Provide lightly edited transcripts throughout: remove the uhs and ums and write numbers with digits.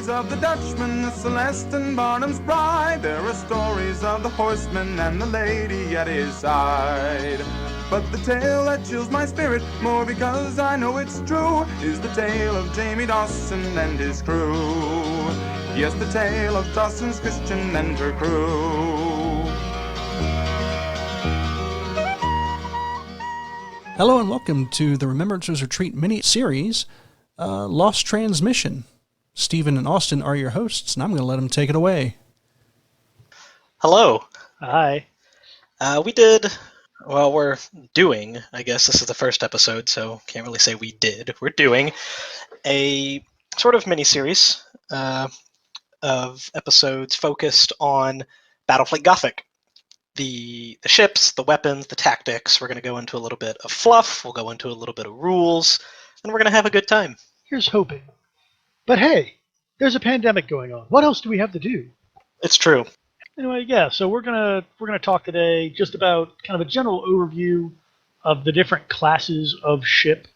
stories of the Dutchman, the Celeste and Barnum's bride. There are stories of the horseman and the lady at his side. But the tale that chills my spirit more because I know it's true is the tale of Jamie Dawson and his crew. Yes, the tale of Dawson's Christian and her crew. Hello and welcome to the Remembrances Retreat mini-series, Lost Transmission. Stephen and Austin are your hosts, and I'm going to let them take it away. Hello. Hi. We're doing, I guess this is the first episode, so can't really say we did. We're doing a sort of mini-series of episodes focused on Battlefleet Gothic. The ships, the weapons, the tactics. We're going to go into a little bit of fluff, we'll go into a little bit of rules, and we're going to have a good time. Here's hoping. But hey, there's a pandemic going on. What else do we have to do? It's true. Anyway, yeah, so we're gonna talk today just about kind of a general overview of the different classes of ship,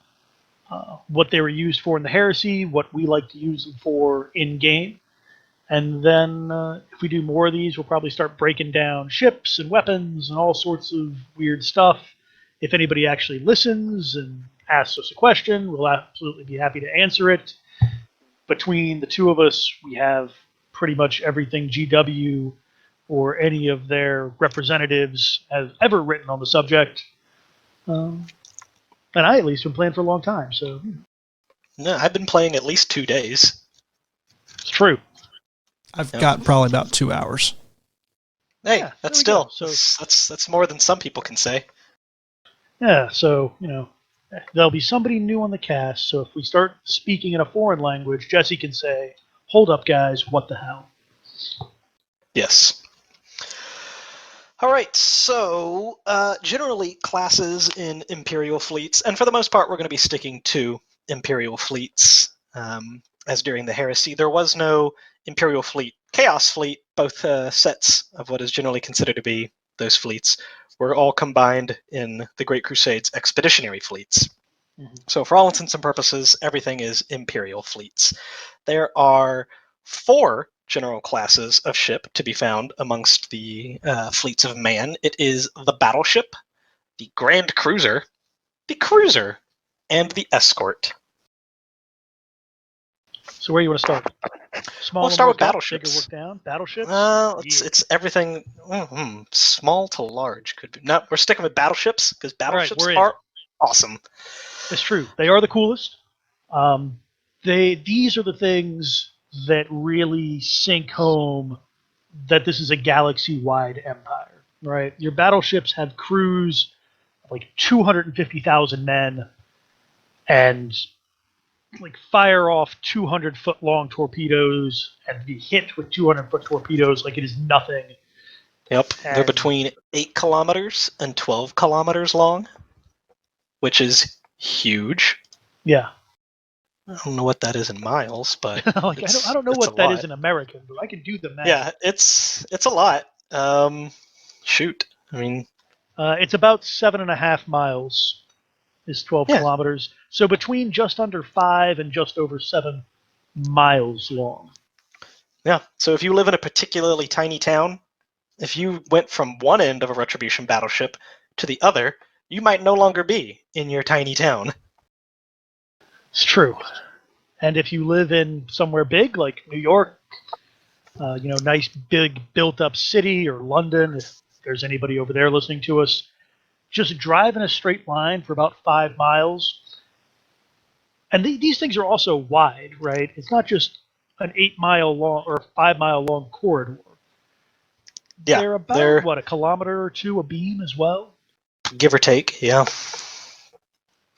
what they were used for in the Heresy, what we like to use them for in-game. And then if we do more of these, we'll probably start breaking down ships and weapons and all sorts of weird stuff. If anybody actually listens and asks us a question, we'll absolutely be happy to answer it. Between the two of us, we have pretty much everything GW or any of their representatives have ever written on the subject. And I at least been playing for a long time, so... No, I've been playing at least 2 days. It's true. I've got probably about 2 hours. Hey, Yeah, that's still... So, that's more than some people can say. yeah, so, there'll be somebody new on the cast, so if we start speaking in a foreign language, Jesse can say, "Hold up, guys, what the hell?" Yes. All right, so generally classes in Imperial fleets, and for the most part we're going to be sticking to Imperial fleets, as during the Heresy there was no Imperial fleet, Chaos fleet, both sets of what is generally considered to be those fleets were all combined in the Great Crusade's expeditionary fleets. Mm-hmm. So for all intents and purposes, everything is Imperial fleets. There are 4 general classes of ship to be found amongst the fleets of man. It is the battleship, the grand cruiser, and the escort. So where do you want to start? Small We'll start with work up, battleships. bigger work down. Battleships? It's everything small to large. Could be. No, we're sticking with battleships because battleships are awesome. It's true. They are the coolest. These are the things that really sink home that this is a galaxy-wide empire, right? Your battleships have crews of like 250,000 men and like fire off 200-foot-long torpedoes and be hit with 200-foot torpedoes like it is nothing. Yep, they're between 8 kilometers and 12 kilometers long, which is huge. Yeah. I don't know what that is in miles, but I don't know what that is in American, but I can do the math. Yeah, it's a lot. Shoot, I mean, it's about 7.5 miles. Is 12 kilometers. So between just under 5 and just over 7 miles long. Yeah. So if you live in a particularly tiny town, if you went from one end of a Retribution battleship to the other, you might no longer be in your tiny town. It's true. And if you live in somewhere big like New York, nice big built-up city, or London, if there's anybody over there listening to us, just drive in a straight line for about 5 miles. And these things are also wide, right? It's not just an 8-mile long or 5-mile long corridor. Yeah, they're about, a kilometer or 2 a beam as well? Give or take, yeah.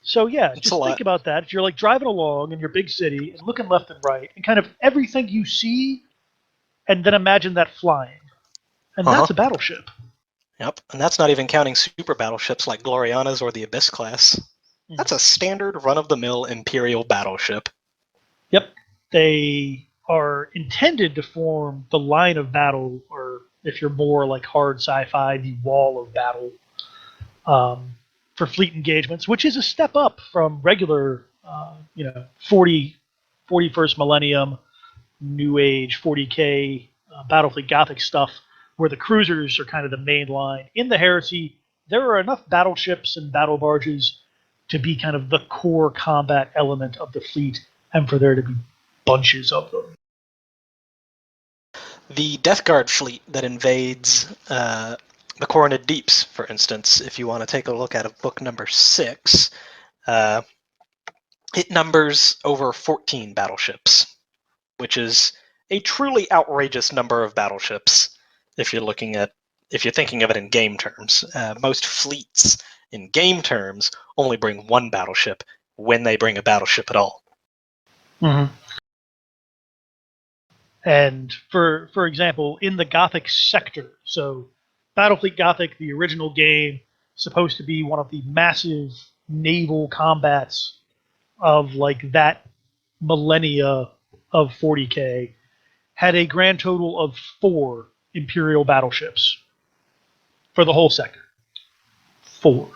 So yeah, just think about that. If you're like driving along in your big city and looking left and right, and kind of everything you see, and then imagine that flying. And that's a battleship. Yep, and that's not even counting super battleships like Glorianas or the Abyss class. That's a standard run-of-the-mill Imperial battleship. Yep. They are intended to form the line of battle, or if you're more like hard sci-fi, the wall of battle for fleet engagements, which is a step up from regular, 41st millennium New Age 40K Battlefleet Gothic stuff, where the cruisers are kind of the main line. In the Heresy, there are enough battleships and battle barges to be kind of the core combat element of the fleet, and for there to be bunches of them. The Death Guard fleet that invades the Coronid Deeps, for instance, if you want to take a look at book number 6, it numbers over 14 battleships, which is a truly outrageous number of battleships if you're thinking of it in game terms. Most fleets in game terms only bring one battleship when they bring a battleship at all. Mm-hmm. And for example, in the Gothic sector, so Battlefleet Gothic, the original game, supposed to be one of the massive naval combats of like that millennia of 40K, had a grand total of 4 Imperial battleships for the whole sector. 4.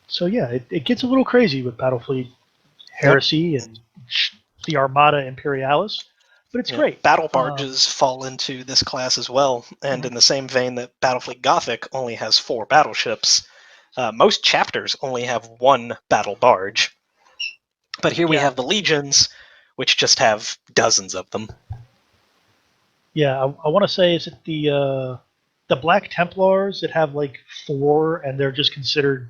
So yeah, it gets a little crazy with Battlefleet Heresy and the Armada Imperialis, but it's great. Battle barges fall into this class as well, and in the same vein that Battlefleet Gothic only has 4 battleships, most chapters only have 1 battle barge. But here we have the Legions, which just have dozens of them. Yeah, I want to say, is it the Black Templars that have like 4, and they're just considered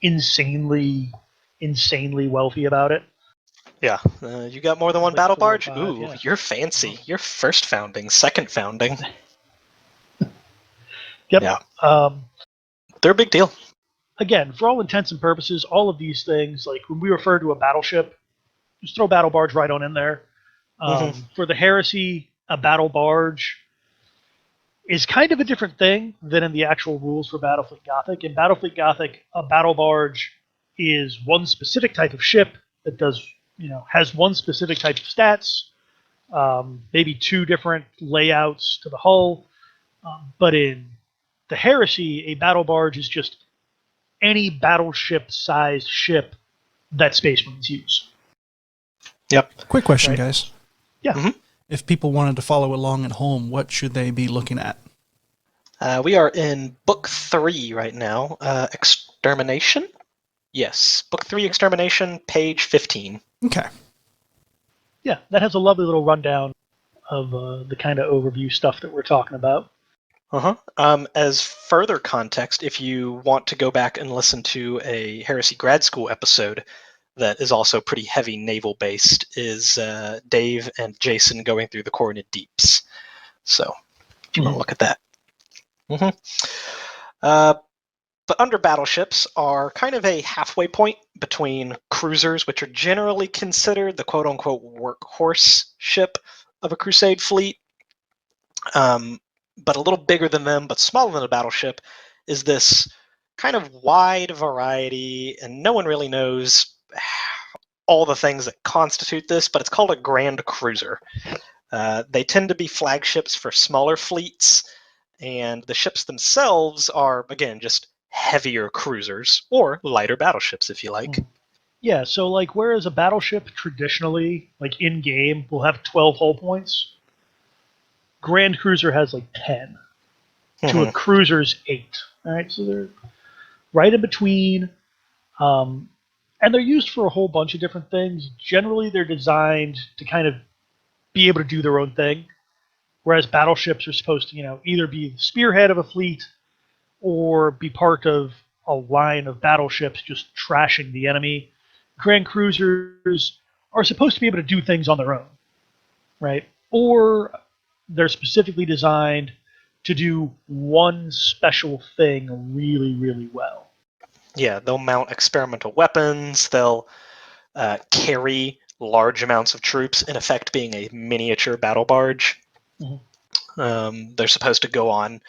insanely wealthy about it? Yeah, you got more than one battle barge? 5, Ooh, yeah. You're fancy. You're first founding, second founding. Yep. Yeah. They're a big deal. Again, for all intents and purposes, all of these things, like when we refer to a battleship, just throw battle barge right on in there. For the Heresy, a battle barge is kind of a different thing than in the actual rules for Battlefleet Gothic. In Battlefleet Gothic, a battle barge is one specific type of ship that does, has one specific type of stats, maybe 2 different layouts to the hull. But in the Heresy, a battle barge is just any battleship-sized ship that Space Marines use. Yep. Quick question, guys. Yeah. If people wanted to follow along at home, what should they be looking at? We are in Book 3 right now. Extermination? Yes. Book 3, Extermination, page 15. Okay. Yeah, that has a lovely little rundown of the kind of overview stuff that we're talking about. As further context, if you want to go back and listen to a Heresy Grad School episode that is also pretty heavy naval-based, is Dave and Jason going through the Coronid Deeps. So, if you want to look at that. But under battleships are kind of a halfway point between cruisers, which are generally considered the quote-unquote workhorse ship of a Crusade fleet, but a little bigger than them, but smaller than a battleship, is this kind of wide variety, and no one really knows all the things that constitute this, but it's called a Grand Cruiser. They tend to be flagships for smaller fleets, and the ships themselves are, again, just heavier cruisers, or lighter battleships, if you like. Yeah, so like whereas a battleship traditionally, like in-game, will have 12 hull points, Grand Cruiser has like 10 to a cruiser's 8. All right, so they're right in between, and they're used for a whole bunch of different things. Generally, they're designed to kind of be able to do their own thing, whereas battleships are supposed to, either be the spearhead of a fleet or be part of a line of battleships just trashing the enemy. Grand Cruisers are supposed to be able to do things on their own, right? Or they're specifically designed to do one special thing really, really well. Yeah, they'll mount experimental weapons, they'll carry large amounts of troops, in effect being a miniature battle barge. They're supposed to go on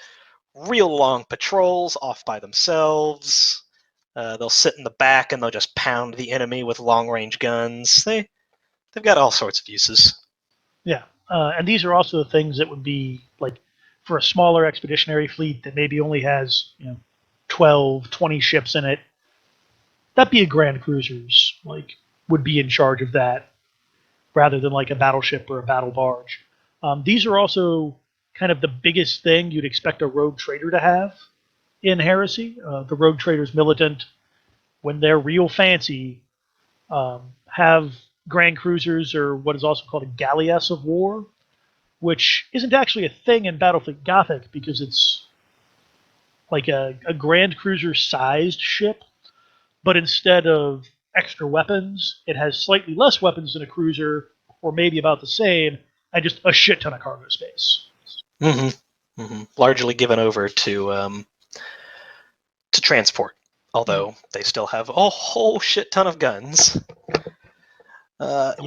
real long patrols off by themselves. They'll sit in the back and they'll just pound the enemy with long-range guns. They've got all sorts of uses. Yeah, and these are also the things that would be like for a smaller expeditionary fleet that maybe only has 12, 20 ships in it. That'd be a Grand Cruisers would be in charge of that, rather than like a battleship or a battle barge. These are also kind of the biggest thing you'd expect a rogue trader to have in Heresy. The rogue traders militant, when they're real fancy, have grand cruisers, or what is also called a galleass of war, which isn't actually a thing in Battlefleet Gothic because it's like a grand cruiser sized ship, but instead of extra weapons, it has slightly less weapons than a cruiser, or maybe about the same, and just a shit ton of cargo space. Largely given over to transport, although they still have a whole shit ton of guns.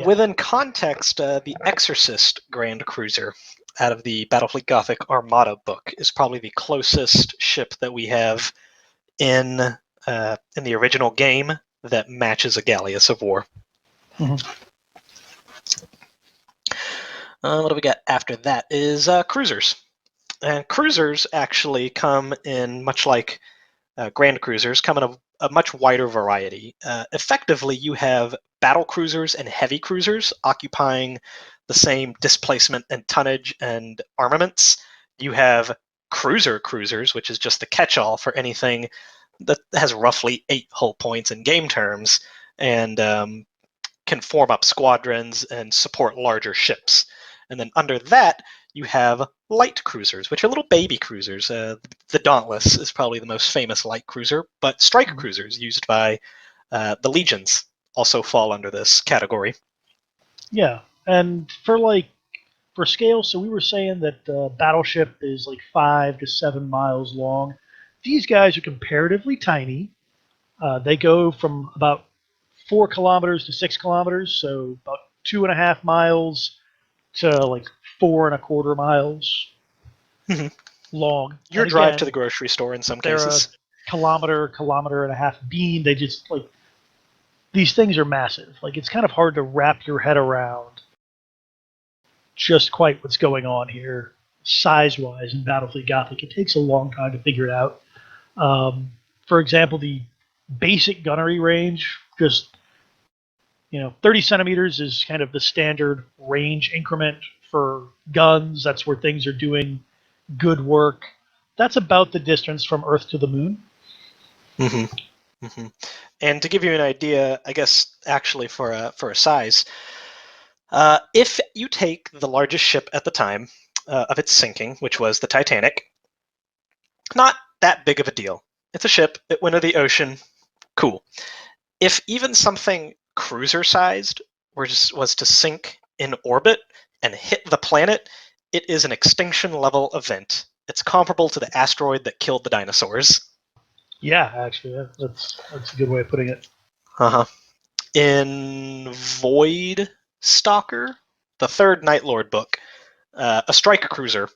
Within context, the Exorcist Grand Cruiser out of the Battlefleet Gothic Armada book is probably the closest ship that we have in the original game that matches a galleass of war. What do we got after that is cruisers. And cruisers actually come in, much like Grand Cruisers, come in a much wider variety. Effectively, you have battle cruisers and heavy cruisers occupying the same displacement and tonnage and armaments. You have cruisers, which is just the catch-all for anything that has roughly 8 hull points in game terms, and can form up squadrons and support larger ships. And then under that, you have light cruisers, which are little baby cruisers. The Dauntless is probably the most famous light cruiser, but striker cruisers used by the legions also fall under this category. Yeah, and for scale, so we were saying that battleship is like 5 to 7 miles long. These guys are comparatively tiny. They go from about 4 kilometers to 6 kilometers, so about 2.5 miles to like 4.25 miles long. Your and drive again, to the grocery store in some they're cases. a kilometer and a half beam. They just like, these things are massive. Like, it's kind of hard to wrap your head around just quite what's going on here size-wise in Battlefleet Gothic. It takes a long time to figure it out. For example, the basic gunnery range, just 30 centimeters is kind of the standard range increment for guns. That's where things are doing good work. That's about the distance from Earth to the Moon. And to give you an idea, I guess actually for a size, if you take the largest ship at the time of its sinking, which was the Titanic, not that big of a deal. It's a ship. It went into the ocean. Cool. If even something cruiser-sized was to sink in orbit and hit the planet, it is an extinction-level event. It's comparable to the asteroid that killed the dinosaurs. Yeah, actually, that's a good way of putting it. In Void Stalker, the third Night Lord book, a striker cruiser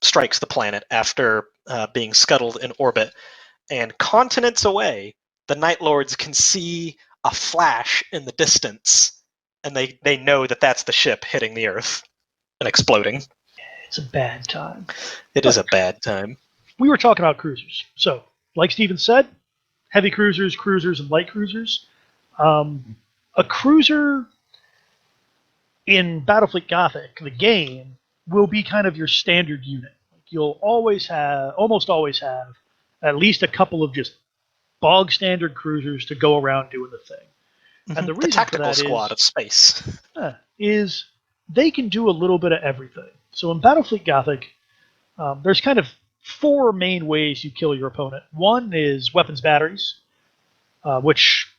strikes the planet after being scuttled in orbit, and continents away, the Night Lords can see a flash in the distance, and they know that that's the ship hitting the Earth and exploding. It's a bad time. It is a bad time. We were talking about cruisers. So, like Steven said, heavy cruisers, and light cruisers. A cruiser in Battlefleet Gothic, the game, will be kind of your standard unit. Like, you'll almost always have at least a couple of just bog standard cruisers to go around doing the thing. And the reason tactical for that squad of space is they can do a little bit of everything. So in Battlefleet Gothic, there's kind of 4 main ways you kill your opponent. One is weapons batteries, which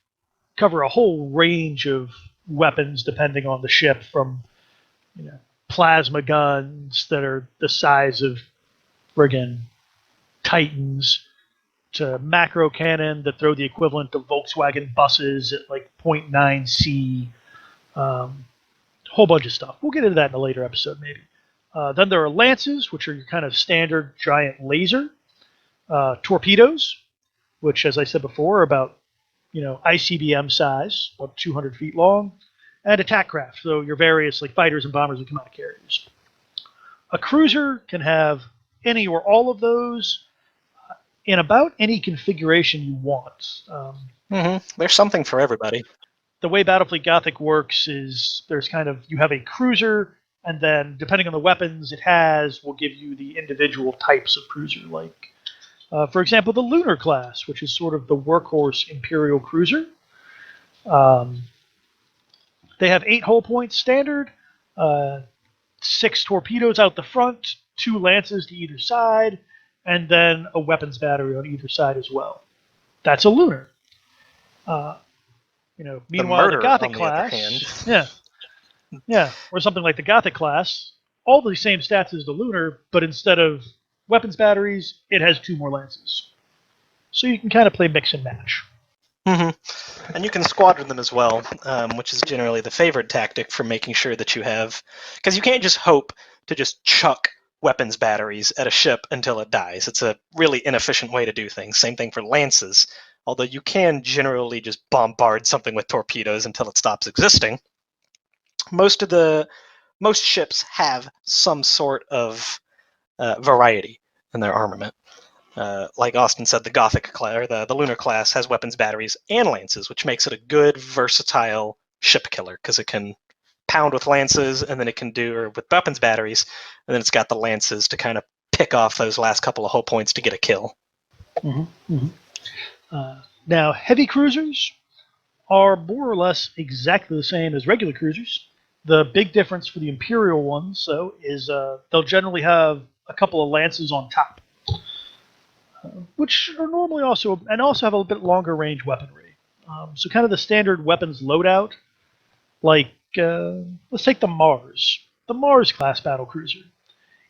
cover a whole range of weapons depending on the ship, from plasma guns that are the size of friggin' Titans to macro cannon that throw the equivalent of Volkswagen buses at like 0.9 C. Whole bunch of stuff. We'll get into that in a later episode, maybe. Then there are lances, which are your kind of standard giant laser. Torpedoes, which, as I said before, are about ICBM size, about 200 feet long. And attack craft, so your various like fighters and bombers and command carriers. A cruiser can have any or all of those in about any configuration you want. There's something for everybody. the way Battlefleet Gothic works is you have a cruiser, and then depending on the weapons it has, will give you the individual types of cruiser. Like, for example, the Lunar class, which is sort of the workhorse Imperial cruiser. They have 8 hull points standard, 6 torpedoes out the front, 2 lances to either side, and then a weapons battery on either side as well. That's a Lunar. Meanwhile, the Gothic class, or something like the Gothic class, all the same stats as the Lunar, but instead of weapons batteries, it has 2 more lances. So you can kind of play mix and match. Mm-hmm. And you can squadron them as well, which is generally the favored tactic for making sure that you have... Because you can't just hope to just chuck weapons batteries at a ship until it dies. It's a really inefficient way to do things. Same thing for lances. Although you can generally just bombard something with torpedoes until it stops existing. Most ships have some sort of variety in their armament. Like Austin said, the Gothic class, or the Lunar class, has weapons batteries and lances, which makes it a good, versatile ship killer, because it can pound with lances, and then it can or with weapons batteries, and then it's got the lances to kind of pick off those last couple of hull points to get a kill. Mm-hmm. Mm-hmm. Now, heavy cruisers are more or less exactly the same as regular cruisers. The big difference for the Imperial ones, though, is they'll generally have a couple of lances on top, which are normally also have a bit longer range weaponry. So kind of the standard weapons loadout, like let's take the Mars class battle cruiser.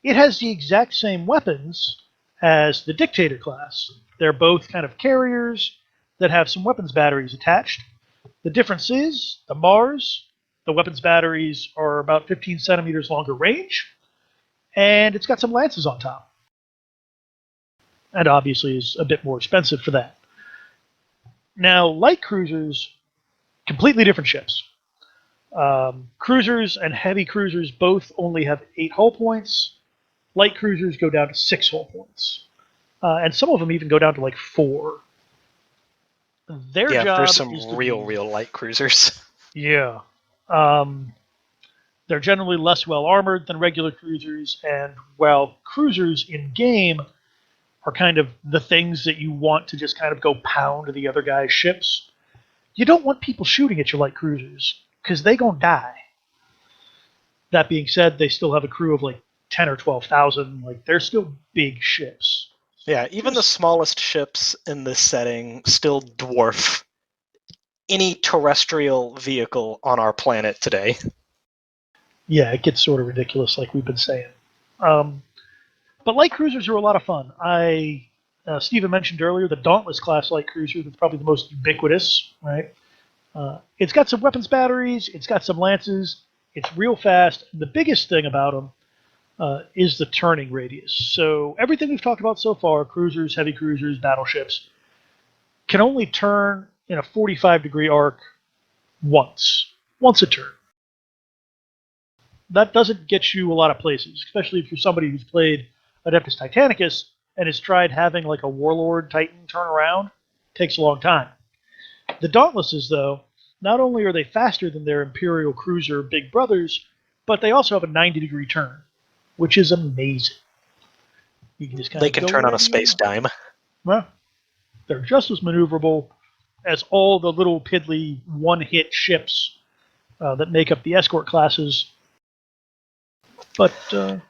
It has the exact same weapons as the Dictator class. They're both kind of carriers that have some weapons batteries attached. The difference is the Mars, the weapons batteries are about 15 centimeters longer range, and it's got some lances on top. And obviously is a bit more expensive for that. Now, light cruisers, completely different ships. Cruisers and heavy cruisers both only have 8 hull points. Light cruisers go down to 6 hull points. And some of them even go down to like 4. Their job there's some is real light cruisers. Yeah. They're generally less well armored than regular cruisers, and while cruisers in game are kind of the things that you want to just kind of go pound the other guy's ships, you don't want people shooting at your light cruisers, because they gonna die. That being said, they still have a crew of like 10 or 12,000. Like, they're still big ships. Yeah, even the smallest ships in this setting still dwarf any terrestrial vehicle on our planet today. Yeah, it gets sort of ridiculous, like we've been saying. But light cruisers are a lot of fun. Stephen mentioned earlier the Dauntless class light cruiser. That's probably the most ubiquitous, right? It's got some weapons batteries. It's got some lances. It's real fast. The biggest thing about them is the turning radius. So everything we've talked about so far, cruisers, heavy cruisers, battleships, can only turn in a 45-degree arc once a turn. That doesn't get you a lot of places, especially if you're somebody who's played Adeptus Titanicus and has tried having like a Warlord Titan turn around. It takes a long time. The Dauntlesses, though, not only are they faster than their Imperial cruiser big brothers, but they also have a 90-degree turn, which is amazing. You can just they can turn on a space dime. Well, they're just as maneuverable as all the little piddly one-hit ships that make up the escort classes. But a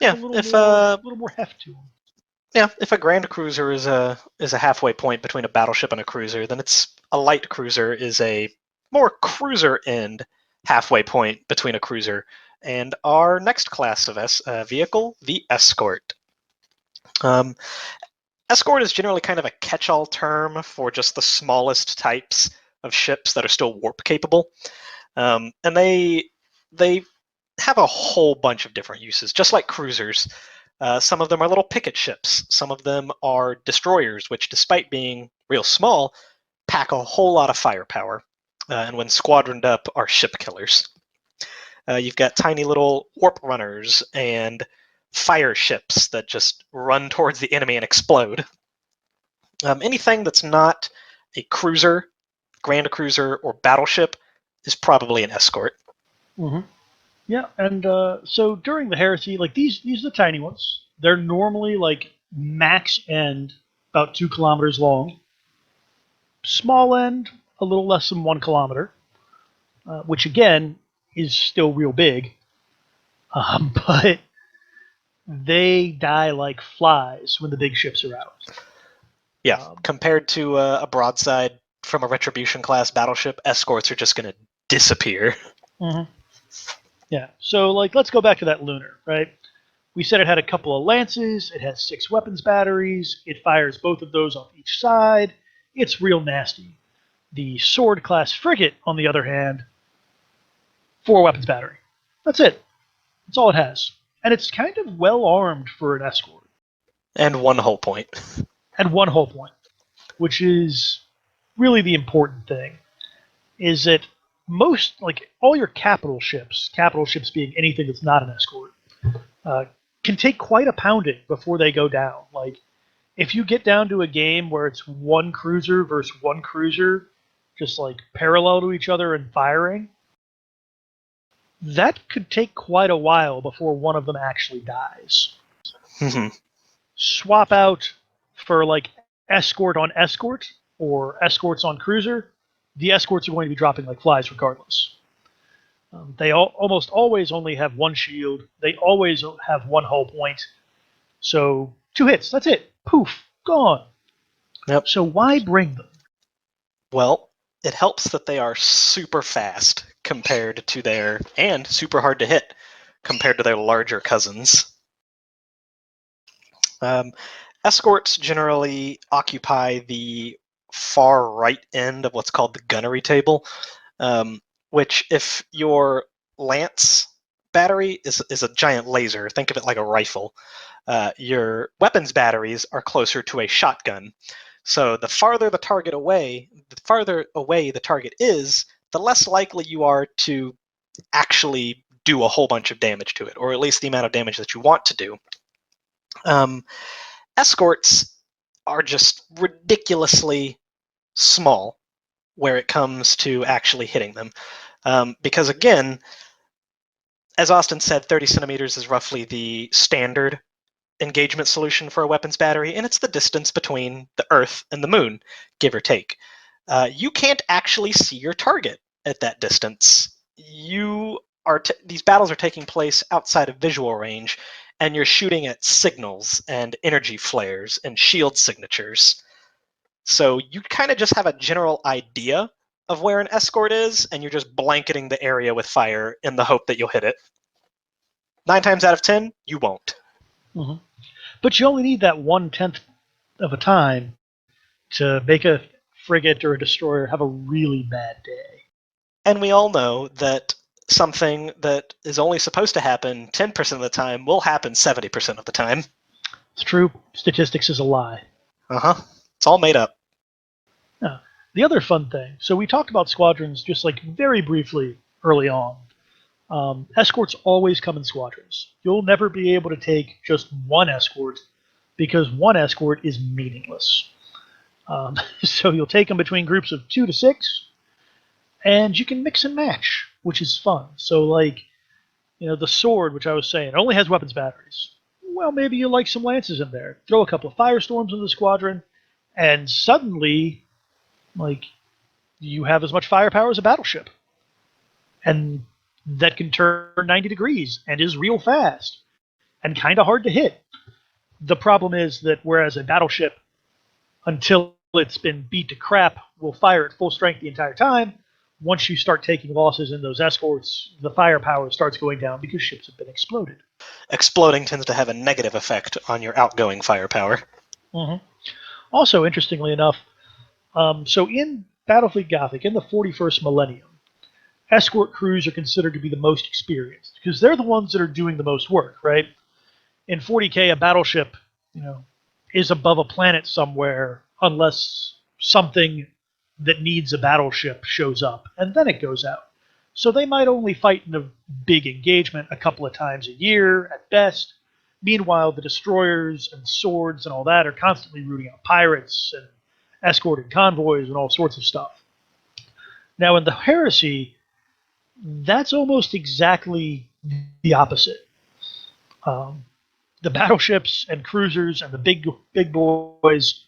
little more heft to them. Yeah, if a Grand Cruiser is a halfway point between a battleship and a cruiser, then a light cruiser is a more cruiser end halfway point between a cruiser and our next class of vehicle, the Escort. Escort is generally kind of a catch-all term for just the smallest types of ships that are still warp capable, and they have a whole bunch of different uses, just like cruisers. Some of them are little picket ships. Some of them are destroyers, which, despite being real small, pack a whole lot of firepower, and when squadroned up, are ship killers. You've got tiny little warp runners and fire ships that just run towards the enemy and explode. Anything that's not a cruiser Grand Cruiser or Battleship is probably an escort. Mm-hmm. Yeah, and so during the Heresy, like these are the tiny ones. They're normally like max end about 2 kilometers long. Small end, a little less than 1 kilometer, which again is still real big. But they die like flies when the big ships are out. Yeah, compared to a broadside from a Retribution class battleship, escorts are just going to disappear. Mm-hmm. Yeah, so like let's go back to that lunar, right? We said it had a couple of lances, it has 6 weapons batteries, it fires both of those off each side. It's real nasty. The sword class frigate, on the other hand, 4 weapons battery. That's it. That's all it has. And it's kind of well armed for an escort. And 1 hull point. And 1 hull point, which is really the important thing, is that most, like all your capital ships being anything that's not an escort, can take quite a pounding before they go down. Like, if you get down to a game where it's 1 cruiser versus 1 cruiser, just like parallel to each other and firing, that could take quite a while before one of them actually dies. Swap out for like escort on escort or escorts on cruiser, the escorts are going to be dropping like flies regardless. They almost always only have 1 shield. They always have 1 hull point. So 2 hits, that's it. Poof, gone. Yep. So why bring them? Well, it helps that they are super fast compared to their, and super hard to hit compared to their larger cousins. Escorts generally occupy the far right end of what's called the gunnery table, which if your lance battery is a giant laser, think of it like a rifle, your weapons batteries are closer to a shotgun. So the farther the farther away the target is, the less likely you are to actually do a whole bunch of damage to it, or at least the amount of damage that you want to do. Escorts are just ridiculously small where it comes to actually hitting them. Because again, as Austin said, 30 centimeters is roughly the standard engagement solution for a weapons battery, and it's the distance between the Earth and the Moon, give or take. You can't actually see your target at that distance. These battles are taking place outside of visual range, and you're shooting at signals and energy flares and shield signatures. So you kind of just have a general idea of where an escort is, and you're just blanketing the area with fire in the hope that you'll hit it. 9 times out of 10, you won't. Mm-hmm. But you only need that 1/10 of a time to make a frigate or a destroyer have a really bad day. And we all know that something that is only supposed to happen 10% of the time will happen 70% of the time. It's true. Statistics is a lie. It's all made up. Now, the other fun thing, so we talked about squadrons just like very briefly early on. Escorts always come in squadrons. You'll never be able to take just 1 escort because 1 escort is meaningless. So you'll take them between groups of 2 to 6, and you can mix and match, which is fun. So like, the sword, which I was saying, only has weapons batteries. Well, maybe you like some lances in there. Throw a couple of firestorms in the squadron, and suddenly, like, you have as much firepower as a battleship. And that can turn 90 degrees and is real fast and kind of hard to hit. The problem is that whereas a battleship, until it's been beat to crap, will fire at full strength the entire time, once you start taking losses in those escorts, the firepower starts going down because ships have been exploded. Exploding tends to have a negative effect on your outgoing firepower. Mm-hmm. Also, interestingly enough, so in Battlefleet Gothic, in the 41st millennium, escort crews are considered to be the most experienced because they're the ones that are doing the most work, right? In 40K, a battleship, is above a planet somewhere unless something that needs a battleship shows up, and then it goes out. So they might only fight in a big engagement a couple of times a year at best. Meanwhile, the destroyers and swords and all that are constantly rooting out pirates and escorting convoys and all sorts of stuff. Now, in the Heresy, that's almost exactly the opposite. The battleships and cruisers and the big boys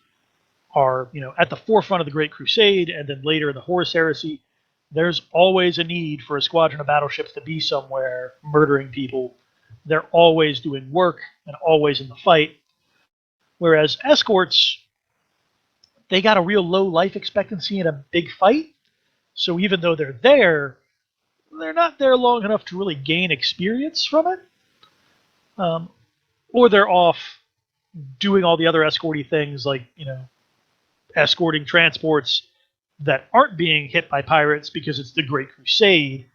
are, at the forefront of the Great Crusade, and then later in the Horus Heresy, there's always a need for a squadron of battleships to be somewhere murdering people. They're always doing work and always in the fight. Whereas escorts, they got a real low life expectancy in a big fight. So even though they're not there long enough to really gain experience from it. Or they're off doing all the other escorty things like, escorting transports that aren't being hit by pirates because it's the Great Crusade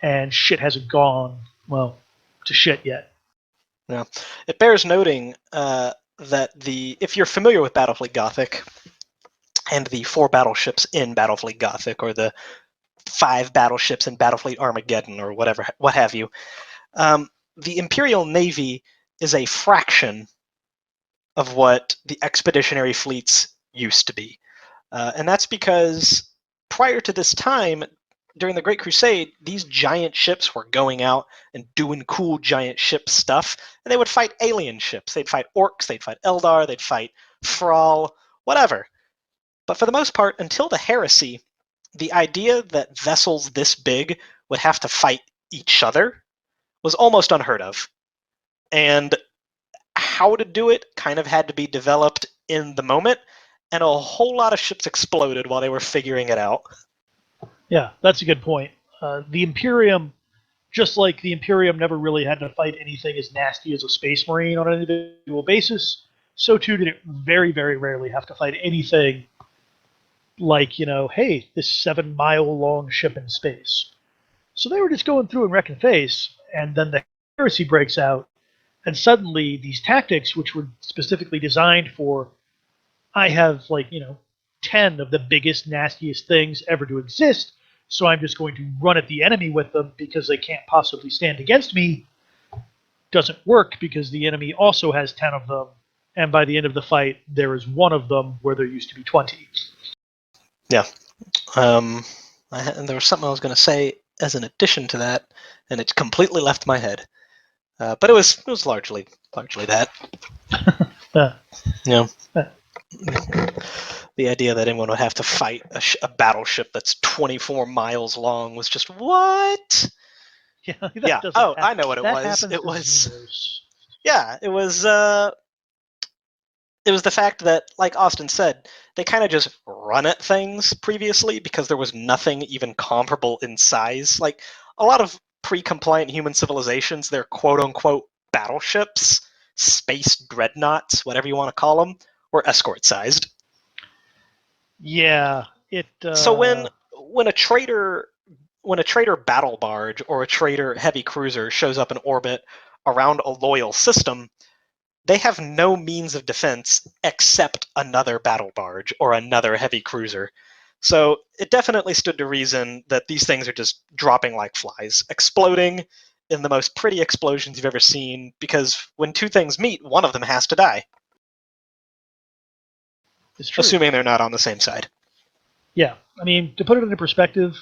and shit hasn't gone, well, to shit yet. Yeah. It bears noting that if you're familiar with Battlefleet Gothic and the 4 battleships in Battlefleet Gothic, or the 5 battleships in Battlefleet Armageddon, or what have you, the Imperial Navy is a fraction of what the expeditionary fleets used to be. And that's because prior to this time, during the Great Crusade, these giant ships were going out and doing cool giant ship stuff, and they would fight alien ships. They'd fight orcs, they'd fight Eldar, they'd fight Thrall, whatever. But for the most part, until the Heresy, the idea that vessels this big would have to fight each other was almost unheard of. And how to do it kind of had to be developed in the moment, and a whole lot of ships exploded while they were figuring it out. Yeah, that's a good point. The Imperium, just like the Imperium never really had to fight anything as nasty as a Space Marine on an individual basis, so too did it very, very rarely have to fight anything like, hey, this 7-mile-long ship in space. So they were just going through and wrecking face, and then the Heresy breaks out, and suddenly these tactics, which were specifically designed for, I have 10 of the biggest, nastiest things ever to exist, so I'm just going to run at the enemy with them because they can't possibly stand against me, doesn't work because the enemy also has 10 of them, and by the end of the fight, there is one of them where there used to be 20. Yeah. And there was something I was going to say as an addition to that, and it completely left my head. But it was largely that. Yeah. The idea that anyone would have to fight a battleship that's 24 miles long was just what? Yeah. Oh, I know what it was. It was the fact that, like Austin said, they kind of just run at things previously because there was nothing even comparable in size. Like a lot of pre-compliant human civilizations, their quote-unquote battleships, space dreadnoughts, whatever you want to call them, were escort-sized. Yeah, So when a trader battle barge or a trader heavy cruiser shows up in orbit around a loyal system, they have no means of defense except another battle barge or another heavy cruiser. So it definitely stood to reason that these things are just dropping like flies, exploding in the most pretty explosions you've ever seen, because when 2 things meet, one of them has to die. It's true. Assuming they're not on the same side. Yeah, I mean, to put it into perspective,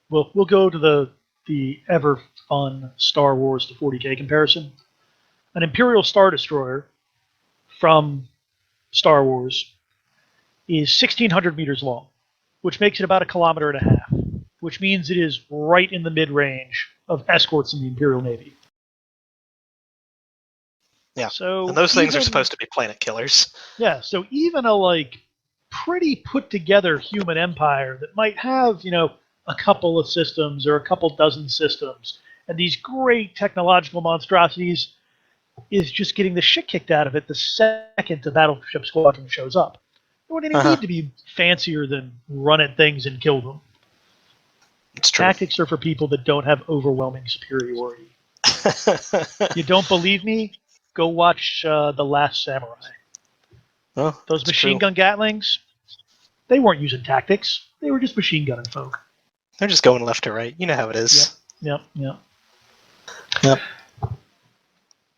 we'll go to the ever fun Star Wars to 40K comparison. An Imperial Star Destroyer from Star Wars is 1,600 meters long, which makes it about 1.5 kilometers, which means it is right in the mid-range of escorts in the Imperial Navy. Yeah, so and those things are supposed to be planet killers. Yeah, so even a pretty put-together human empire that might have, a couple of systems or a couple dozen systems, and these great technological monstrosities, is just getting the shit kicked out of it the second the battleship squadron shows up. They wouldn't need to be fancier than run at things and kill them. It's true. Tactics are for people that don't have overwhelming superiority. You don't believe me? Go watch The Last Samurai. Well, those machine gun Gatlings, they weren't using tactics. They were just machine gunning folk. They're just going left to right. You know how it is. Yep.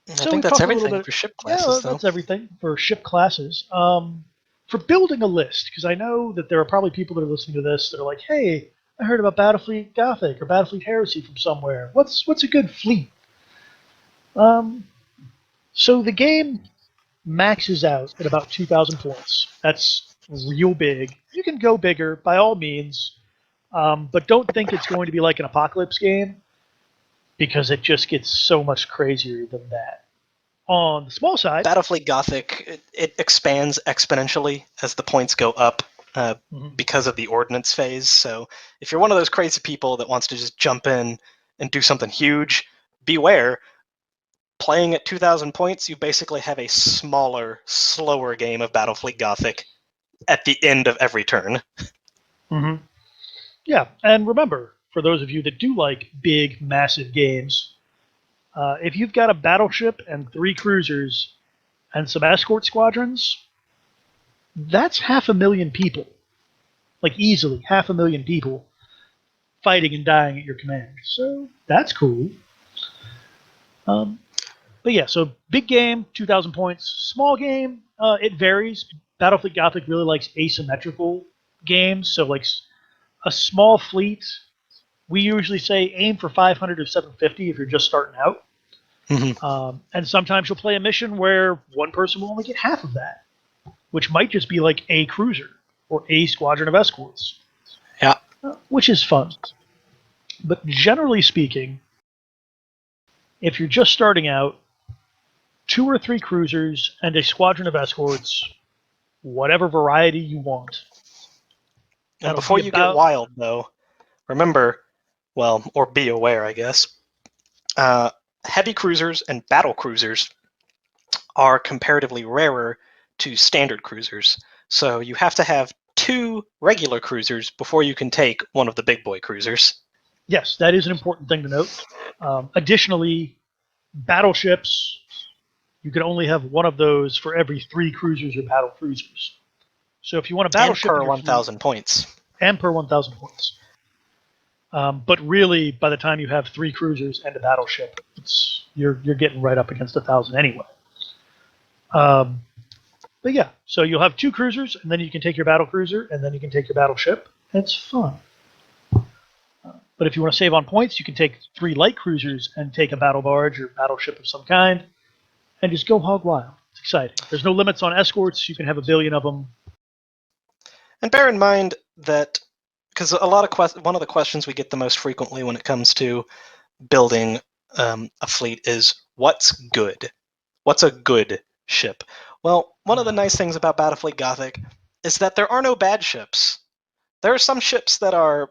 I think that's everything for ship classes, though. That's everything for ship classes. For building a list, because I know that there are probably people that are listening to this that are like, hey, I heard about Battlefleet Gothic or Battlefleet Heresy from somewhere. What's a good fleet? So the game maxes out at about 2,000 points. That's real big. You can go bigger by all means, but don't think it's going to be like an apocalypse game because it just gets so much crazier than that. On the small side, Battlefleet Gothic, it expands exponentially as the points go up because of the ordnance phase. So if you're one of those crazy people that wants to just jump in and do something huge, beware. Playing at 2,000 points, you basically have a smaller, slower game of Battlefleet Gothic at the end of every turn. Mm-hmm. Yeah, and remember, for those of you that do like big, massive games, if you've got a battleship and 3 cruisers and some escort squadrons, that's 500,000 people. Like, easily, 500,000 people fighting and dying at your command. So, that's cool. But yeah, so big game, 2,000 points. Small game, it varies. Battlefleet Gothic really likes asymmetrical games, so like a small fleet, we usually say aim for 500 or 750 if you're just starting out. Mm-hmm. And sometimes you'll play a mission where one person will only get half of that, which might just be like a cruiser or a squadron of escorts. Yeah. Which is fun. But generally speaking, if you're just starting out, 2 or 3 cruisers and a squadron of escorts, whatever variety you want. And before you get wild, though, remember, well, or be aware, I guess, heavy cruisers and battle cruisers are comparatively rarer to standard cruisers. So you have to have 2 regular cruisers before you can take one of the big boy cruisers. Yes, that is an important thing to note. Additionally, battleships, you can only have one of those for every 3 cruisers or battle cruisers. So if you want a battleship... And per 1,000 points. And per 1,000 points. But really, by the time you have 3 cruisers and a battleship, you're getting right up against 1,000 anyway. But yeah, so you'll have 2 cruisers, and then you can take your battle cruiser, and then you can take your battleship. It's fun. But if you want to save on points, you can take 3 light cruisers and take a battle barge or battleship of some kind, and just go hog wild. It's exciting. There's no limits on escorts. You can have 1 billion of them. And bear in mind that, because one of the questions we get the most frequently when it comes to building a fleet is, what's good? What's a good ship? Well, one of the nice things about Battlefleet Gothic is that there are no bad ships. There are some ships that are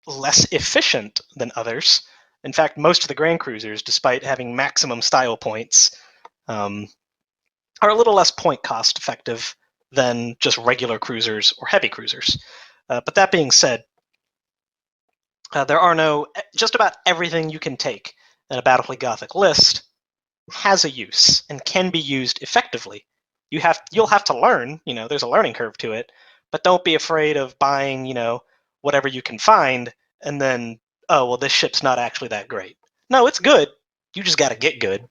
less efficient than others. In fact, most of the Grand Cruisers, despite having maximum style points, are a little less point cost effective than just regular cruisers or heavy cruisers. But that being said, just about everything you can take in a Battlefleet Gothic list has a use and can be used effectively. You'll have to learn, there's a learning curve to it, but don't be afraid of buying, whatever you can find and then, oh, well, this ship's not actually that great. No, it's good. You just got to get good.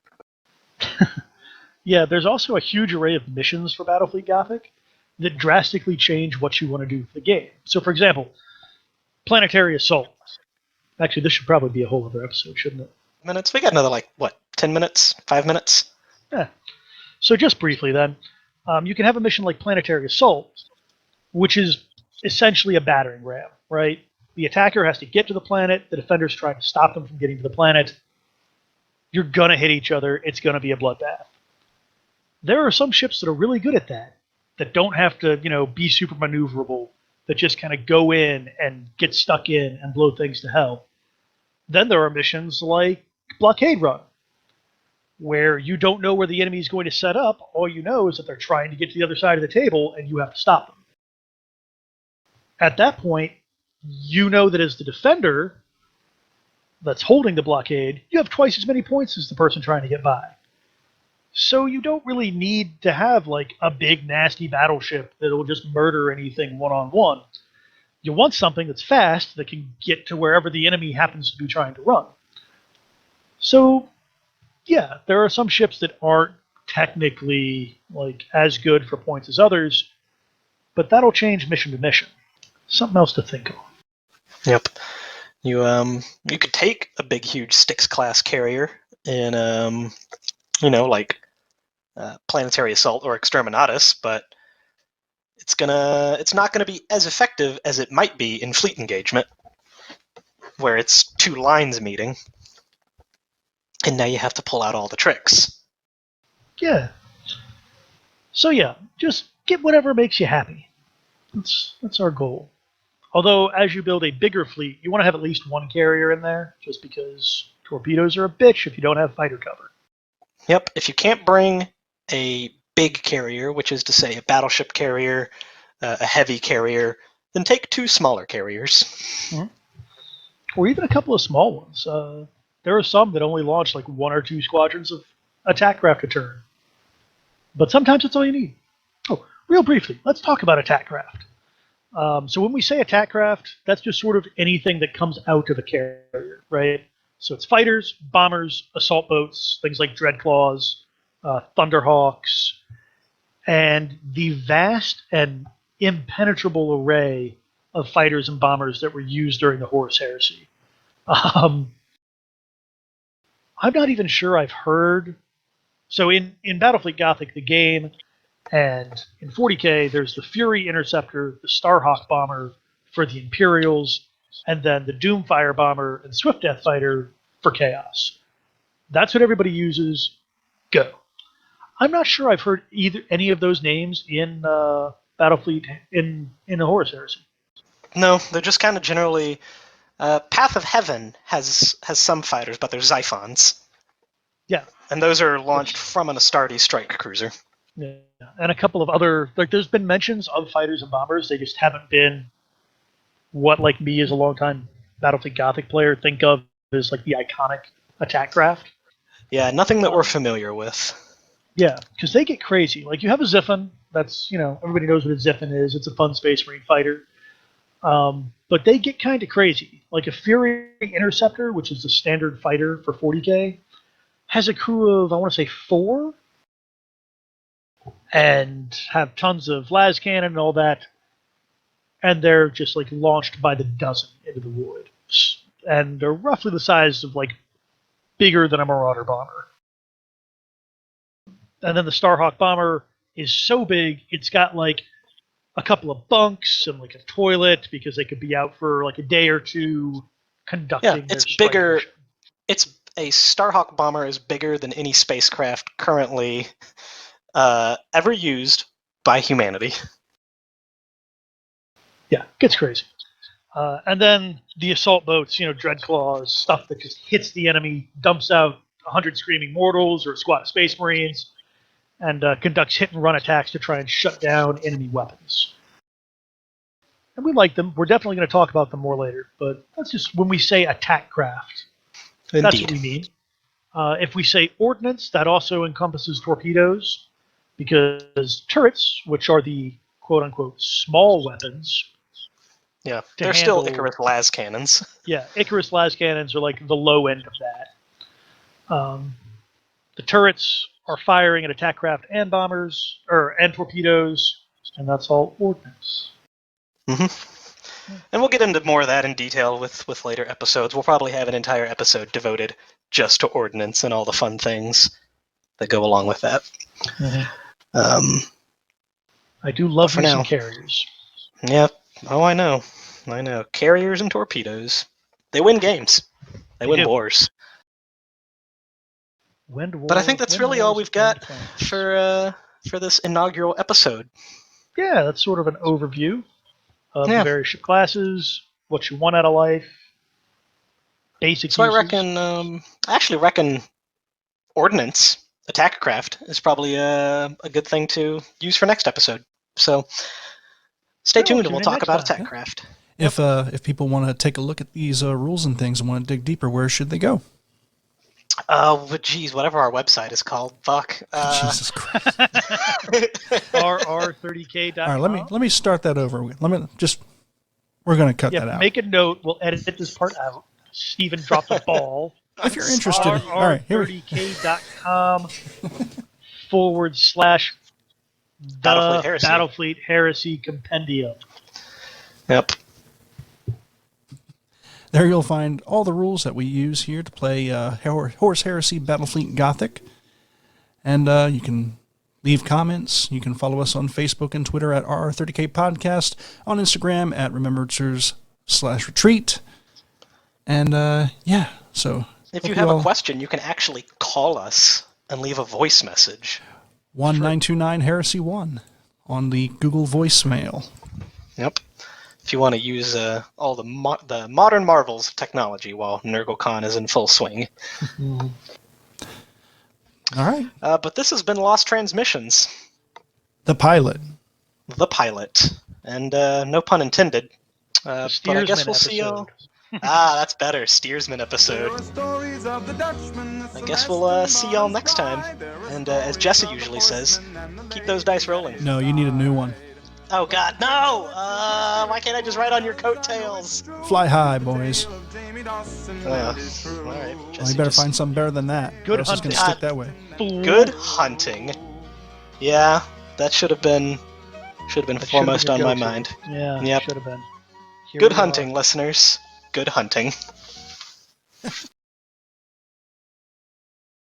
Yeah, there's also a huge array of missions for Battlefleet Gothic that drastically change what you want to do for the game. So, for example, Planetary Assault. Actually, this should probably be a whole other episode, shouldn't it? Minutes? We got another, 10 minutes? 5 minutes? Yeah. So just briefly then, you can have a mission like Planetary Assault, which is essentially a battering ram, right? The attacker has to get to the planet, the defender's trying to stop them from getting to the planet. You're going to hit each other, it's going to be a bloodbath. There are some ships that are really good at that don't have to, be super maneuverable, that just kind of go in and get stuck in and blow things to hell. Then there are missions like Blockade Run, where you don't know where the enemy is going to set up. All you know is that they're trying to get to the other side of the table, and you have to stop them. At that point, you know that as the defender that's holding the blockade, you have twice as many points as the person trying to get by. So you don't really need to have a big nasty battleship that'll just murder anything one-on-one. You want something that's fast that can get to wherever the enemy happens to be trying to run. So, yeah, there are some ships that aren't technically as good for points as others, but that'll change mission to mission. Something else to think of. Yep. You could take a big, huge Styx class carrier in like Planetary Assault or Exterminatus, but it's not gonna be as effective as it might be in fleet engagement, where it's 2 lines meeting, and now you have to pull out all the tricks. Yeah. So yeah, just get whatever makes you happy. That's our goal. Although, as you build a bigger fleet, you want to have at least 1 carrier in there, just because torpedoes are a bitch if you don't have fighter cover. Yep, if you can't bring a big carrier, which is to say a battleship carrier, a heavy carrier, then take 2 smaller carriers. Mm-hmm. Or even a couple of small ones. There are some that only launch like 1 or 2 squadrons of attack craft a turn. But sometimes that's all you need. Oh, real briefly, let's talk about attack craft. So when we say attack craft, that's just sort of anything that comes out of a carrier, right? So it's fighters, bombers, assault boats, things like Dreadclaws, Thunderhawks, and the vast and impenetrable array of fighters and bombers that were used during the Horus Heresy. I'm not even sure I've heard. So in Battlefleet Gothic, the game, and in 40K, there's the Fury Interceptor, the Starhawk Bomber for the Imperials, and then the Doomfire Bomber and Swift Death Fighter for Chaos. That's what everybody uses. Go. I'm not sure I've heard any of those names in Battlefleet in the Horus Heresy. No, they're just kind of generally... Path of Heaven has some fighters, but they're Xiphons. Yeah. And those are launched from an Astartes strike cruiser. Yeah, and a couple of other, like, there's been mentions of fighters and bombers. They just haven't been what, like me as a longtime Battlefleet Gothic player, think of as like the iconic attack craft. Yeah, nothing that we're familiar with. Yeah, because they get crazy. Like, you have a Xiphon. That's, everybody knows what a Xiphon is. It's a fun Space Marine fighter. But they get kind of crazy. Like a Fury Interceptor, which is the standard fighter for 40K, has a crew of, I want to say, 4, and have tons of las cannon and all that, and they're just like launched by the dozen into the void, and they're roughly the size of like bigger than a Marauder bomber. And then the Starhawk bomber is so big it's got like a couple of bunks and like a toilet because they could be out for like a day or two conducting. Yeah, it's bigger. It's a Starhawk bomber is bigger than any spacecraft currently ever used by humanity. Yeah, gets crazy. And then the assault boats, Dreadclaws, stuff that just hits the enemy, dumps out 100 screaming mortals or a squad of Space Marines, and conducts hit-and-run attacks to try and shut down enemy weapons. And we like them. We're definitely going to talk about them more later, but that's just when we say attack craft. Indeed. That's what we mean. If we say ordnance, that also encompasses torpedoes, because turrets, which are the quote-unquote small weapons... Yeah, they're still Icarus las cannons. Yeah, Icarus las cannons are like the low end of that. The turrets are firing at attack craft and bombers, and torpedoes, and that's all ordnance. Mm-hmm. And we'll get into more of that in detail with later episodes. We'll probably have an entire episode devoted just to ordnance and all the fun things that go along with that. Mm-hmm. I do love me some carriers. Yeah. Oh, I know. Carriers and torpedoes. They win games. They win wars. But I think that's really all we've got for this inaugural episode. Yeah, that's sort of an overview of the various ship classes, what you want out of life, basic uses. I reckon ordnance, attack craft, is probably a good thing to use for next episode. So stay tuned and we'll talk about attack craft. If people want to take a look at these rules and things and want to dig deeper, where should they go? Whatever our website is called. Fuck. Jesus Christ. RR30K.com. All right, let me start that over. We're going to cut that out. Make a note. We'll edit this part out. Steven dropped a ball. If you're interested. All right, RR30K.com / Battlefleet Heresy Compendium. Yep. There you'll find all the rules that we use here to play Horus Heresy Battlefleet Gothic. And you can leave comments. You can follow us on Facebook and Twitter at RR30K Podcast, on Instagram at Remembrancers/Retreat. And so if you have a question, you can actually call us and leave a voice message. 1929 Heresy 1 on the Google voicemail. Yep. If you want to use all the modern marvels of technology while NurgleCon is in full swing. All right. But this has been Lost Transmissions. The pilot. The pilot. And no pun intended. But I guess we'll see y'all. That's better. Steersman episode. I guess we'll see y'all next time. And as Jesse usually says, keep those dice rolling. No, you need a new one. Oh God, no! Why can't I just ride on your coattails? Fly high, boys. All right, Well, you better find something better than that. Good It's just going to hunting. stick that way. Good hunting. Yeah, that should have been foremost on my mind. Yeah, Yep. should have been. Here Good we hunting, are. listeners. Good hunting.